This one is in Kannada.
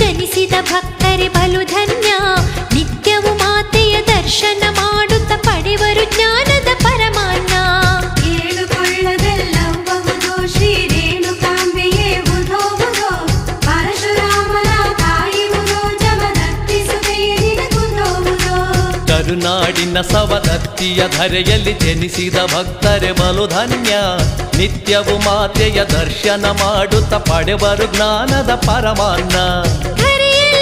ಜನಿಸಿದ ಭಕ್ತರೆ ಬಲು ಧನ್ಯ. ನಿತ್ಯವೂ ಮಾತೆಯ ದರ್ಶನ ಮಾಡುತ್ತ ಪಡೆವರು ಜ್ಞಾನದ ಪರಮಾನ್ನ. ಕೇಳುಕೊಳ್ಳದೆಲ್ಲಬಹುದು ಶ್ರೀ ರೇಣುಕಾಂಬೆಯೇ ಬುಧೋ ಬುಧೋ, ಪರಶುರಾಮನ ತಾಯಿ ಬುಧೋ, ಜಮದತ್ತಿ ಸುತೆಯೇ ನಿನ ಬುಧೋ ಬುಧೋ. ಕರುನಾಡಿನ ಸವದತ್ತಿಯ ಧರೆಯಲ್ಲಿ ಜನಿಸಿದ ಭಕ್ತರೆ ಬಲು ಧನ್ಯ. ನಿತ್ಯವೂ ಮಾತೆಯ ದರ್ಶನ ಮಾಡುತ್ತ ಪಡೆವರು ಜ್ಞಾನದ ಪರಮಾನ್ನ. ಧರೆಯಲ್ಲಿ